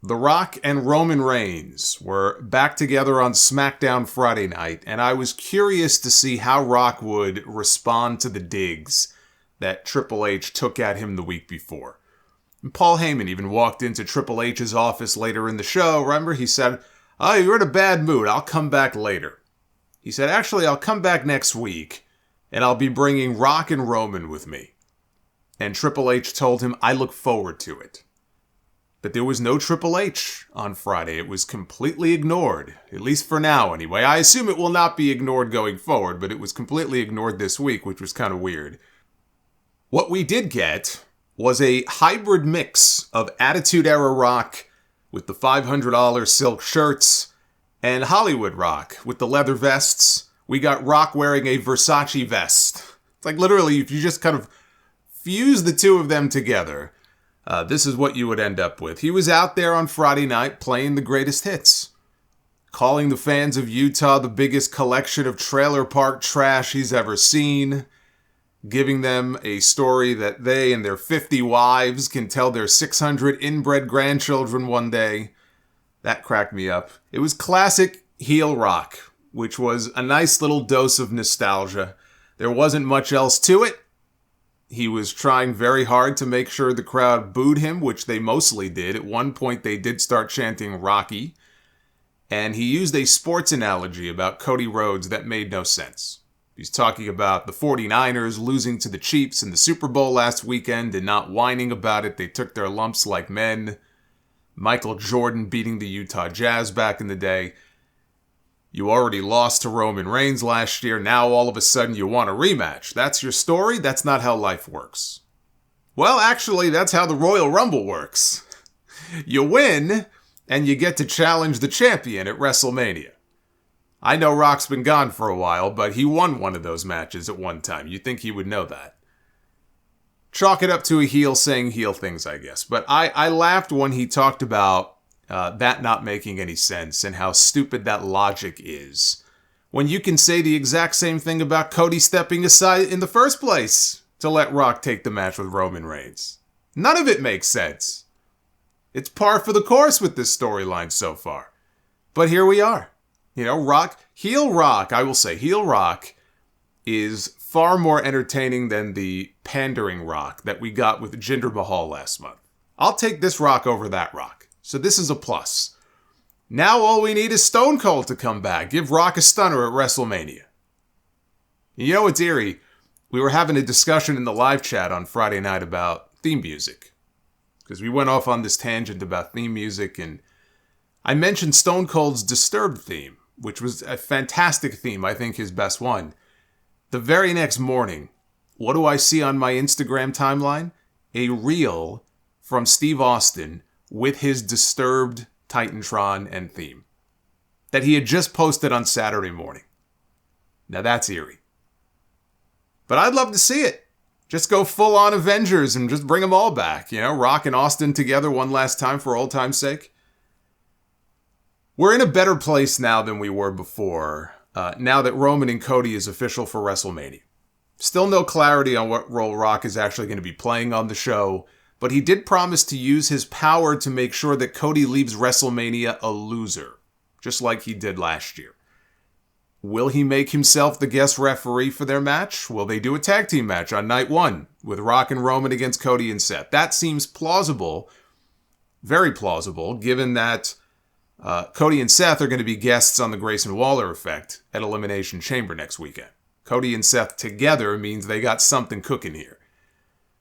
The Rock and Roman Reigns were back together on Smackdown Friday night, and I was curious to see how Rock would respond to the digs that Triple H took at him the week before. And Paul Heyman even walked into Triple H's office later in the show. Remember, he said, "Oh, you're in a bad mood. I'll come back later." He said, "Actually, I'll come back next week, and I'll be bringing Rock and Roman with me." And Triple H told him, "I look forward to it." But there was no Triple H on Friday. It was completely ignored, at least for now anyway. I assume it will not be ignored going forward, but it was completely ignored this week, which was kind of weird. What we did get was a hybrid mix of Attitude Era Rock with the $500 silk shirts and Hollywood Rock with the leather vests. We got Rock wearing a Versace vest. It's like literally, if you just kind of fuse the two of them together, this is what you would end up with. He was out there on Friday night playing the greatest hits, calling the fans of Utah the biggest collection of trailer park trash he's ever seen, giving them a story that they and their 50 wives can tell their 600 inbred grandchildren one day. That cracked me up. It was classic heel Rock, which was a nice little dose of nostalgia. There wasn't much else to it. He was trying very hard to make sure the crowd booed him, which they mostly did. At one point, they did start chanting Rocky. And he used a sports analogy about Cody Rhodes that made no sense. He's talking about the 49ers losing to the Chiefs in the Super Bowl last weekend and not whining about it. They took their lumps like men. Michael Jordan beating the Utah Jazz back in the day. You already lost to Roman Reigns last year. Now all of a sudden you want a rematch. That's your story? That's not how life works. Well, actually, that's how the Royal Rumble works. You win, and you get to challenge the champion at WrestleMania. I know Rock's been gone for a while, but he won one of those matches at one time. You'd think he would know that. Chalk it up to a heel saying heel things, I guess. But I laughed when he talked about that not making any sense and how stupid that logic is, when you can say the exact same thing about Cody stepping aside in the first place to let Rock take the match with Roman Reigns. None of it makes sense. It's par for the course with this storyline so far. But here we are. You know, heel Rock, I will say, heel Rock is far more entertaining than the pandering Rock that we got with Jinder Mahal last month. I'll take this Rock over that Rock. So this is a plus. Now all we need is Stone Cold to come back. Give Rock a stunner at WrestleMania. You know what's eerie? We were having a discussion in the live chat on Friday night about theme music. Because we went off on this tangent about theme music, and I mentioned Stone Cold's Disturbed theme, which was a fantastic theme, I think his best one. The very next morning, what do I see on my Instagram timeline? A reel from Steve Austin with his Disturbed Titantron and theme that he had just posted on Saturday morning. Now that's eerie. But I'd love to see it. Just go full on Avengers and just bring them all back. You know, Rock and Austin together one last time for old time's sake. We're in a better place now than we were before, now that Roman and Cody is official for WrestleMania. Still no clarity on what role Rock is actually going to be playing on the show, but he did promise to use his power to make sure that Cody leaves WrestleMania a loser, just like he did last year. Will he make himself the guest referee for their match? Will they do a tag team match on night one with Rock and Roman against Cody and Seth? That seems plausible, very plausible, given that Cody and Seth are going to be guests on the Grayson Waller Effect at Elimination Chamber next weekend. Cody and Seth together means they got something cooking here.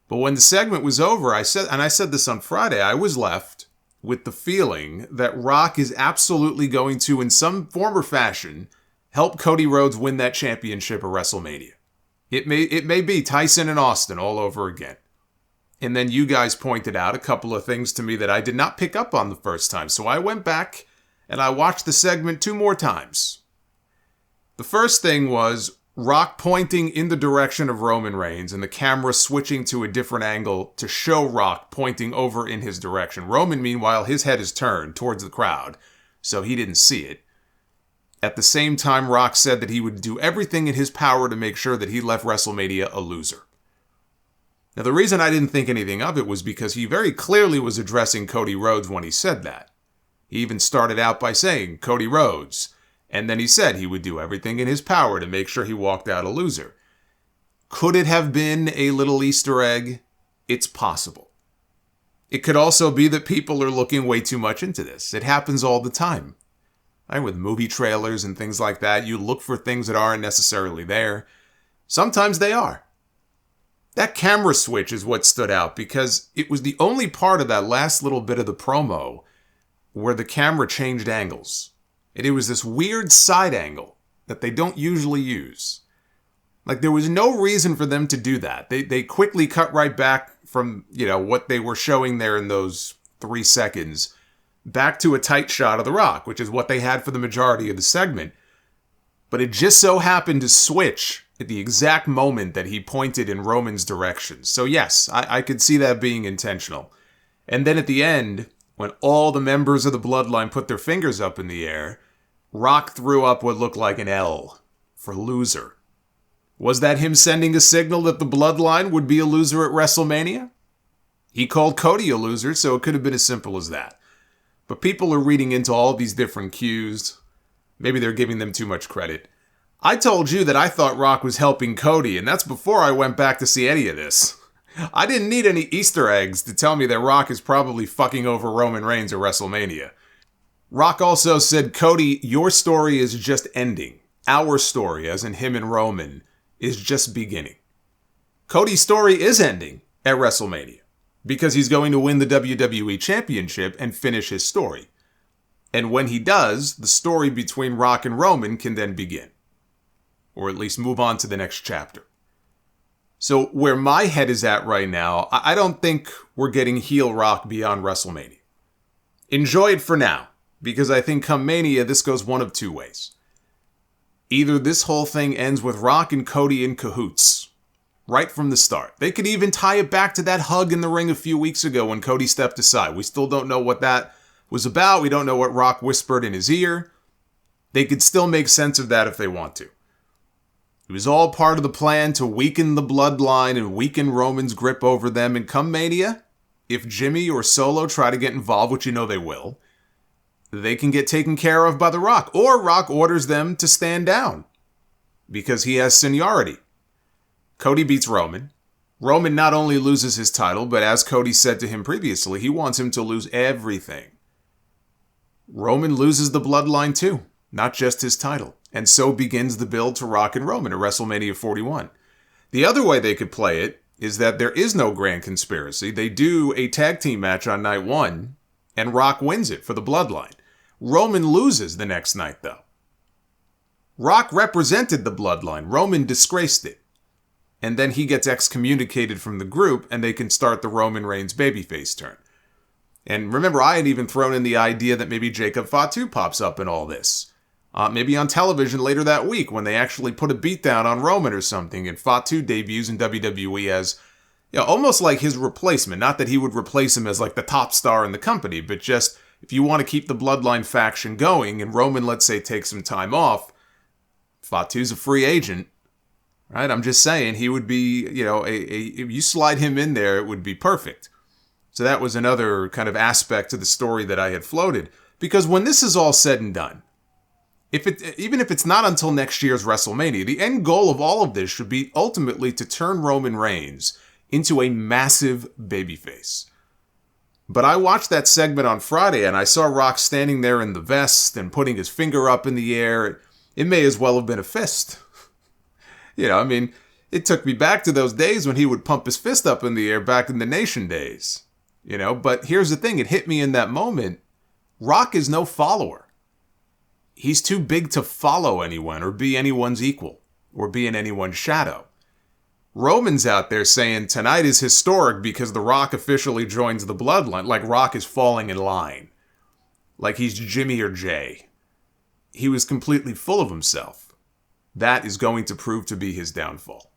But when the segment was over, I said this on Friday, I was left with the feeling that Rock is absolutely going to, in some form or fashion, help Cody Rhodes win that championship at WrestleMania. It may be Tyson and Austin all over again. And then you guys pointed out a couple of things to me that I did not pick up on the first time. So I went back and I watched the segment 2 more times. The first thing was Rock pointing in the direction of Roman Reigns and the camera switching to a different angle to show Rock pointing over in his direction. Roman, meanwhile, his head is turned towards the crowd, so he didn't see it. At the same time, Rock said that he would do everything in his power to make sure that he left WrestleMania a loser. Now, the reason I didn't think anything of it was because he very clearly was addressing Cody Rhodes when he said that. He even started out by saying Cody Rhodes, and then he said he would do everything in his power to make sure he walked out a loser. Could it have been a little Easter egg? It's possible. It could also be that people are looking way too much into this. It happens all the time. Right? With movie trailers and things like that, you look for things that aren't necessarily there. Sometimes they are. That camera switch is what stood out because it was the only part of that last little bit of the promo where the camera changed angles. And it was this weird side angle that they don't usually use. Like, there was no reason for them to do that. They quickly cut right back from, what they were showing there in those 3 seconds back to a tight shot of The Rock, which is what they had for the majority of the segment. But it just so happened to switch at the exact moment that he pointed in Roman's direction. So yes, I could see that being intentional. And then at the end, when all the members of the Bloodline put their fingers up in the air, Rock threw up what looked like an L for loser. Was that him sending a signal that the Bloodline would be a loser at WrestleMania? He called Cody a loser, so it could have been as simple as that. But people are reading into all these different cues. Maybe they're giving them too much credit. I told you that I thought Rock was helping Cody, and that's before I went back to see any of this. I didn't need any Easter eggs to tell me that Rock is probably fucking over Roman Reigns at WrestleMania. Rock also said, Cody, your story is just ending. Our story, as in him and Roman, is just beginning. Cody's story is ending at WrestleMania because he's going to win the WWE Championship and finish his story. And when he does, the story between Rock and Roman can then begin. Or at least move on to the next chapter. So where my head is at right now, I don't think we're getting heel Rock beyond WrestleMania. Enjoy it for now, because I think come Mania, this goes one of 2 ways. Either this whole thing ends with Rock and Cody in cahoots, right from the start. They could even tie it back to that hug in the ring a few weeks ago when Cody stepped aside. We still don't know what that was about. We don't know what Rock whispered in his ear. They could still make sense of that if they want to. It was all part of the plan to weaken the Bloodline and weaken Roman's grip over them. And come Mania, if Jimmy or Solo try to get involved, which you know they will, they can get taken care of by The Rock. Or Rock orders them to stand down because he has seniority. Cody beats Roman. Roman not only loses his title, but as Cody said to him previously, he wants him to lose everything. Roman loses the Bloodline too, not just his title. And so begins the build to Rock and Roman at WrestleMania 41. The other way they could play it is that there is no grand conspiracy. They do a tag team match on night 1, and Rock wins it for the Bloodline. Roman loses the next night, though. Rock represented the Bloodline. Roman disgraced it. And then he gets excommunicated from the group, and they can start the Roman Reigns babyface turn. And remember, I had even thrown in the idea that maybe Jacob Fatu pops up in all this. Maybe on television later that week when they actually put a beatdown on Roman or something, and Fatu debuts in WWE as, almost like his replacement. Not that he would replace him as like the top star in the company, but just if you want to keep the Bloodline faction going and Roman, let's say, takes some time off, Fatu's a free agent, right? I'm just saying he would be, if you slide him in there, it would be perfect. So that was another kind of aspect to the story that I had floated. Because when this is all said and done, even if it's not until next year's WrestleMania, the end goal of all of this should be ultimately to turn Roman Reigns into a massive babyface. But I watched that segment on Friday and I saw Rock standing there in the vest and putting his finger up in the air. It may as well have been a fist. It took me back to those days when he would pump his fist up in the air back in the Nation days. But here's the thing, it hit me in that moment. Rock is no follower. He's too big to follow anyone or be anyone's equal or be in anyone's shadow. Roman's out there saying tonight is historic because The Rock officially joins the Bloodline, like Rock is falling in line. Like he's Jimmy or Jay. He was completely full of himself. That is going to prove to be his downfall.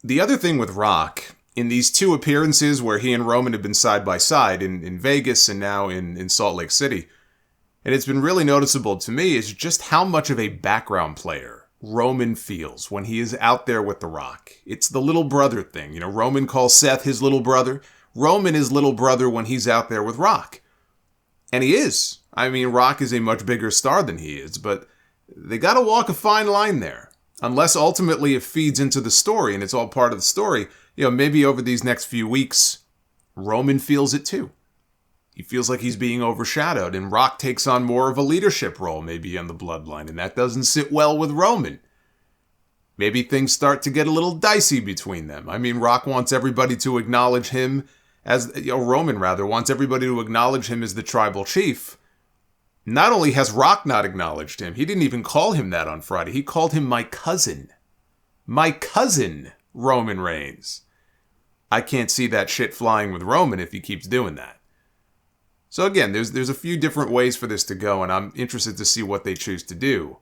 The other thing with Rock, in these 2 appearances where he and Roman have been side by side in Vegas and now in Salt Lake City, and it's been really noticeable to me, is just how much of a background player Roman feels when he is out there with The Rock. It's the little brother thing. Roman calls Seth his little brother. Roman is little brother when he's out there with Rock. And he is. I mean, Rock is a much bigger star than he is, but they gotta walk a fine line there. Unless ultimately it feeds into the story and it's all part of the story, maybe over these next few weeks, Roman feels it too. He feels like he's being overshadowed, and Rock takes on more of a leadership role maybe in the bloodline, and that doesn't sit well with Roman. Maybe things start to get a little dicey between them. I mean, Rock wants everybody to acknowledge him as, Roman rather, wants everybody to acknowledge him as the tribal chief. Not only has Rock not acknowledged him, he didn't even call him that on Friday. He called him my cousin. My cousin, Roman Reigns. I can't see that shit flying with Roman if he keeps doing that. So again, there's a few different ways for this to go, and I'm interested to see what they choose to do.